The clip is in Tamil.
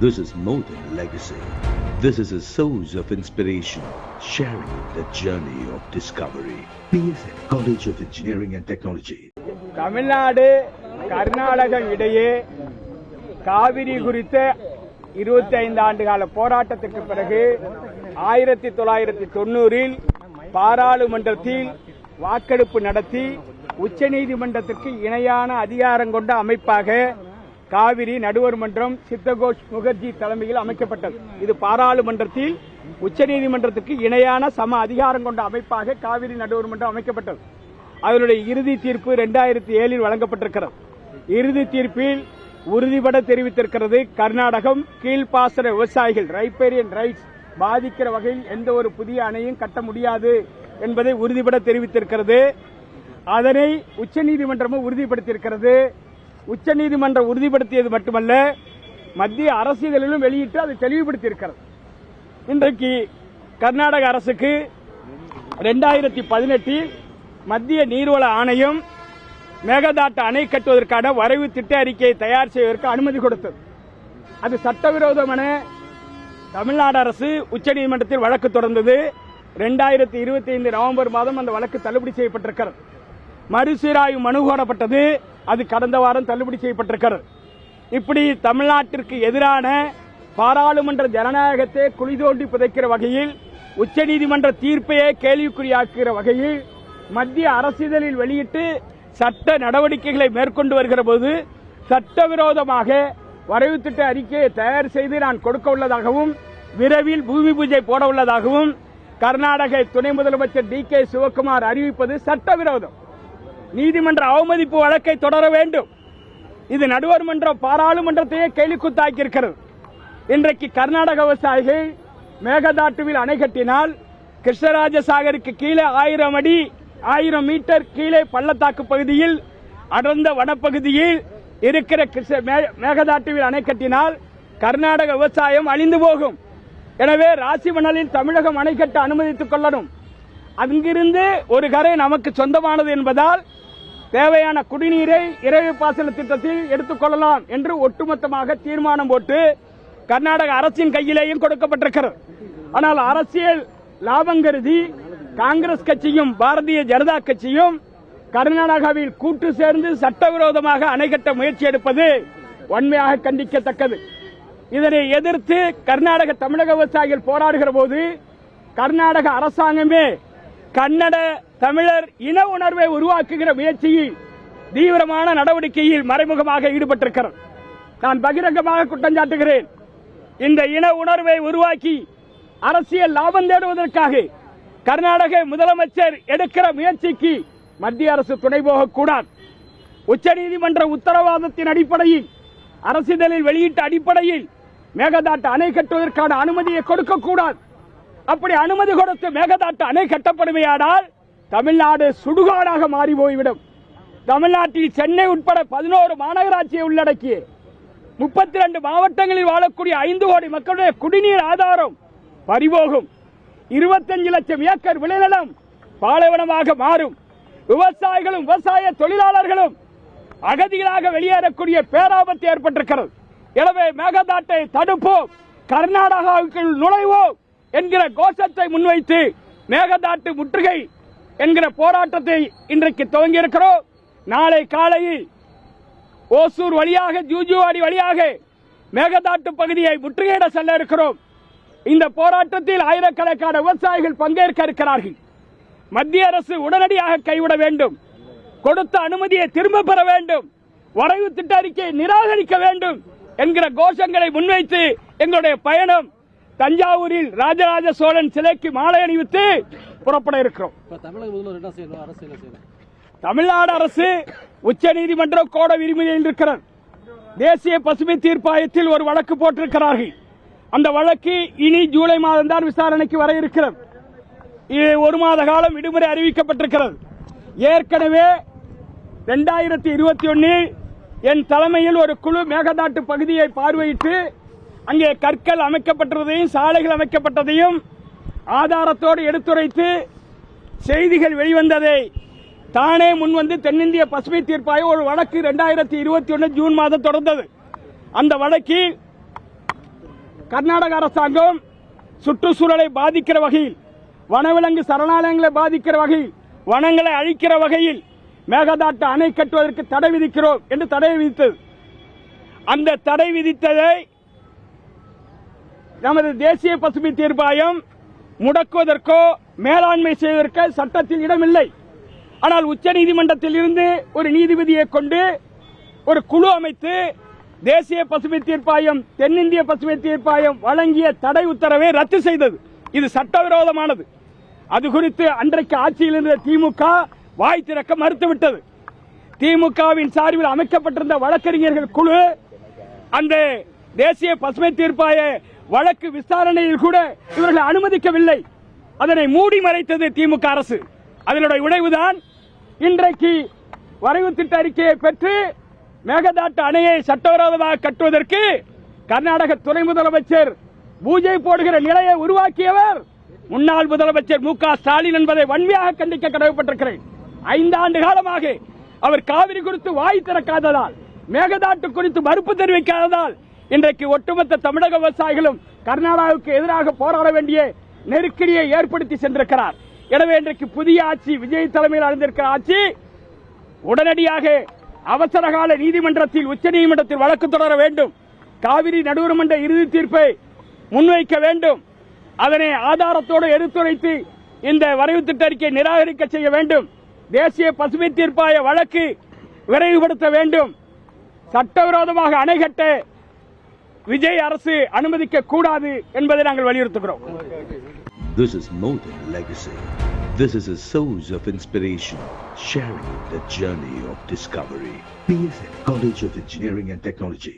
This is more than legacy. This is a source of inspiration, sharing the journey of discovery. PSN College of Engineering and Technology. Tamil Nadu Karnataka இடையே காவிரி குறித்த 25 ஆண்டுகால போராட்டத்திற்கு பிறகு 1990இல் பாராளுமன்றத்தில் வாக்கெடுப்பு நடத்தி உச்சநீதிமன்றத்திற்கு இணையான அதிகாரம் கொண்ட அமைப்பாக காவிரி நடுவர் மன்றம் சித்தகோஷ் முகர்ஜி தலைமையில் அமைக்கப்பட்டது. இது பாராளுமன்றத்தில் உச்சநீதிமன்றத்துக்கு இணையான சம அதிகாரம் கொண்ட அமைப்பாக காவிரி நடுவர் மன்றம் அமைக்கப்பட்டது. அதனுடைய இறுதி தீர்ப்பு 2007இல் வழங்கப்பட்டிருக்கிறது. இறுதி தீர்ப்பில் உறுதிபட தெரிவித்திருக்கிறது, கர்நாடகம் கீழ்ப்பாசன விவசாயிகள் ரைப்பேரியன் ரைட்ஸ் பாதிக்கிற வகையில் எந்த ஒரு புதிய அணையும் கட்ட முடியாது என்பதை உறுதிபட தெரிவித்திருக்கிறது. அதனை உச்சநீதிமன்றமும் உறுதிப்படுத்தியிருக்கிறது. உச்சநீதிமன்றம் உறுதிப்படுத்தியது மட்டுமல்ல, மத்திய அரசிதழிலும் வெளியிட்டு அதை தெளிவுபடுத்தியிருக்கிறது. இன்றைக்கு கர்நாடக அரசுக்கு 2018 மத்திய நீர்வள ஆணையம் மேகதாட்டு அணை கட்டுவதற்கான வரைவு திட்ட அறிக்கையை தயார் செய்வதற்கு அனுமதி கொடுத்தது. அது சட்டவிரோதம் என தமிழ்நாடு அரசு உச்சநீதிமன்றத்தில் வழக்கு தொடர்ந்தது. 2025 நவம்பர் மாதம் அந்த வழக்கு தள்ளுபடி செய்யப்பட்டிருக்கிறது. மறுசீராய்வு மனு கோரப்பட்டது. அது கடந்த வாரம் தள்ளுபடி செய்யப்பட்டிருக்கிறது. இப்படி தமிழ்நாட்டிற்கு எதிரான பாராளுமன்ற ஜனநாயகத்தை குழி தோண்டி புதைக்கிற வகையில், உச்சநீதிமன்ற தீர்ப்பையே கேள்விக்குறியாக்குகிற வகையில் மத்திய அரசிதழில் வெளியிட்டு சட்ட நடவடிக்கைகளை மேற்கொண்டு வருகிற போது சட்டவிரோதமாக வரைவு திட்ட அறிக்கையை தயார் செய்து நான் கொடுக்க உள்ளதாகவும் விரைவில் பூமி பூஜை போட உள்ளதாகவும் கர்நாடக துணை முதலமைச்சர் DK சிவகுமார் அறிவிப்பது சட்டவிரோதம். நீதிமன்ற அவமதிப்பு வழக்கை தொடர வேண்டும். இது நடுவர் மன்றம் பாராளுமன்றத்தையே கேலிக்குத்தாக்கி இருக்கிறது. இன்றைக்கு கர்நாடக விவசாயிகள் மேகதாட்டுவில் அணை கட்டினால் கிருஷ்ணராஜசாகருக்கு கீழே 1000 அடி 1000 மீட்டர் கீழே பள்ளத்தாக்கு பகுதியில் அடர்ந்த வனப்பகுதியில் இருக்கிற மேகதாட்டுவில் அணை கட்டினால் கர்நாடக விவசாயம் அழிந்து போகும். எனவே ராசிமணலில் தமிழகம் அணை கட்ட அனுமதித்துக் கொள்ளணும். அங்கிருந்து ஒரு கரை நமக்கு சொந்தமானது என்பதால் தேவையான குடிநீரை இறைவு பாசன திட்டத்தில் எடுத்துக் கொள்ளலாம் என்று ஒட்டுமொத்தமாக தீர்மானம் போட்டு கர்நாடக அரசின் கையிலேயும் கொடுக்கப்பட்டிருக்கிறது. ஆனால் அரசியல் லாபம் கருதி காங்கிரஸ் கட்சியும் பாரதிய ஜனதா கட்சியும் கர்நாடகாவில் கூட்டு சேர்ந்து சட்டவிரோதமாக அணை கட்ட முயற்சி எடுப்பது வன்மையாக கண்டிக்கத்தக்கது. இதனை எதிர்த்து கர்நாடக தமிழக விவசாயிகள் போராடுகிற போது கர்நாடக அரசாங்கமே கன்னட தமிழர் இன உணர்வை உருவாக்குகிற முயற்சியில் தீவிரமான நடவடிக்கையில் மறைமுகமாக ஈடுபட்டிருக்கிறது. நான் பகிரங்கமாக குற்றம் சாட்டுகிறேன். இந்த இன உணர்வை உருவாக்கி அரசியல் லாபம் தேடுவதற்காக கர்நாடக முதலமைச்சர் எடுக்கிற முயற்சிக்கு மத்திய அரசு துணை போகக்கூடாது. உச்சநீதிமன்ற உத்தரவாதத்தின் அடிப்படையில் அரசிதழில் வெளியிட்ட அடிப்படையில் மேகதாட்டு அணை கட்டுவதற்கான அனுமதியை கொடுக்கக்கூடாது. அப்படி அனுமதி கொடுத்து மேகதாட்டு அணை கட்டப்படுமையானால் தமிழ்நாடு சுடுகாடாக மாறி போய்விடும். தமிழ்நாட்டில் சென்னை உட்பட 11 மாநகராட்சியை உள்ளடக்கிய 32 மாவட்டங்களில் வாழக்கூடிய 5 கோடி மக்களுடைய குடிநீர் ஆதாரம் பறிபோகும். 25 லட்சம் ஏக்கர் விளைநிலம் பாலைவனமாக மாறும். விவசாயிகளும் விவசாய தொழிலாளர்களும் அகதிகளாக வெளியேறக்கூடிய பேராபத்து ஏற்பட்டிருக்கிறது. எனவே மேகதாட்டை தடுப்போம், கர்நாடகாவுக்குள் நுழைவோம் என்கிற கோஷத்தை முன்வைத்து மேகதாட்டு முற்றுகை என்கிற போராட்டத்தை இன்றைக்கு துவங்கியிருக்கிறோம். நாளை காலையில் ஓசூர் வழியாக ஜூஜுவாடி வழியாக மேகதாட்டு பகுதியை முற்றுகையிட செல்ல இருக்கிறோம். இந்த போராட்டத்தில் ஆயிரக்கணக்கான விவசாயிகள் பங்கேற்க இருக்கிறார்கள். மத்திய அரசு உடனடியாக கைவிட வேண்டும், கொடுத்த அனுமதியை திரும்ப பெற வேண்டும், வரைவு திட்ட அறிக்கையை நிராகரிக்க வேண்டும் என்கிற கோஷங்களை முன்வைத்து எங்களுடைய பயணம் தஞ்சாவூரில் ராஜராஜ சோழன் சிலைக்கு மாலை அணிவித்து புறப்பட இருக்கிறோம். தமிழ்நாடு அரசு உச்சநீதிமன்றம் கோட விதிமுறையில் இருக்கிறது. தேசிய பசுமை தீர்ப்பாயத்தில் ஒரு வழக்கு போட்டிருக்கிறார்கள். அந்த வழக்கு இனி ஜூலை மாதம் தான் விசாரணைக்கு வர இருக்கிறது. 1 மாத காலம் விடுமுறை அறிவிக்கப்பட்டிருக்கிறது. ஏற்கனவே 2021 என் தலைமையில் ஒரு குழு மேகதாட்டு பகுதியை பார்வையிட்டு அங்கே கற்கள் அமைக்கப்பட்டதையும் சாலைகள் அமைக்கப்பட்டதையும் ஆதாரத்தோடு எடுத்துரைத்து செய்திகள் வெளிவந்ததை தானே முன்வந்து தென்னிந்திய பசுமை தீர்ப்பாயம் ஒரு வழக்கு 2021 ஜூன் மாதம் தொடர்ந்தது. அந்த வழக்கில் கர்நாடக அரசாங்கம் சுற்றுச்சூழலை பாதிக்கிற வகையில், வனவிலங்கு சரணாலயங்களை பாதிக்கிற வகையில், வனங்களை அழிக்கிற வகையில் மேகதாட்டு அணை கட்டுவதற்கு தடை விதிக்கிறோம் என்று தடை விதித்தது. அந்த தடை விதித்ததை நமது தேசிய பசுமை தீர்ப்பாயம் முடக்குவதற்கோ மேலாண்மை செய்வதற்கோ சட்டத்தில் இடமில்லை. ஆனால் உச்சநீதிமன்றத்தில் இருந்து ஒரு நீதிபதியை கொண்டு ஒரு குழு அமைத்து தேசிய பசுமை தீர்ப்பாயம், தென்னிந்திய பசுமை தீர்ப்பாயம் வழங்கிய தடை உத்தரவை ரத்து செய்தது. இது சட்டவிரோதமானது. அது குறித்து அன்றைக்கு ஆட்சியில் இருந்த திமுக வாய் திறக்க மறுத்துவிட்டது. திமுகவின் சார்பில் அமைக்கப்பட்டிருந்த வழக்கறிஞர்கள் குழு அந்த தேசிய பசுமை தீர்ப்பாய வழக்கு விசாரணையில் கூட இவர்கள் அனுமதிக்கவில்லை. அதனை மூடி மறைத்தது திமுக அரசு. அதனுடைய விளைவுதான் இன்றைக்கு வரைவு திட்ட அறிக்கையை பெற்று மேகதாட்டு அணையை சட்டவிரோதமாக கட்டுவதற்கு கர்நாடக துணை முதலமைச்சர் பூஜை போடுகிற நிலையை உருவாக்கியவர் முன்னாள் முதலமைச்சர் மு.க. ஸ்டாலின் என்பதை வன்மையாக கண்டிக்க கடமைப்பட்டிருக்கிறேன். 5 ஆண்டு காலமாக அவர் காவிரி குறித்து வாய் திறக்காததால், மேகதாட்டு குறித்து மறுப்பு தெரிவிக்காததால் இன்றைக்கு ஒட்டுமொத்த தமிழக விவசாயிகளும் கர்நாடகாவுக்கு எதிராக போராட வேண்டிய நெருக்கடியை ஏற்படுத்தி சென்றிருக்கிறார். எனவே இன்றைக்கு புதிய ஆட்சி, விஜய் தலைமையில் அடைந்திருக்கிற ஆட்சி உடனடியாக அவசரகால நீதிமன்றத்தில், உச்சநீதிமன்றத்தில் வழக்கு தொடர வேண்டும். காவிரி நடுவர்மன்ற இறுதி தீர்ப்பை முன்வைக்க வேண்டும். அதனை ஆதாரத்தோடு எடுத்துரைத்து இந்த வரைவு திட்ட அறிக்கை நிராகரிக்க செய்ய வேண்டும். தேசிய பசுமை தீர்ப்பாய வழக்கு விரைவுபடுத்த வேண்டும். சட்டவிரோதமாக அணை கட்ட விஜய் அரசு அனுமதிக்க கூடாது என்பதை நாங்கள் வலியுறுத்துகிறோம். This is more than a legacy. This is a source of inspiration, sharing the journey of discovery. PSN College of Engineering and Technology.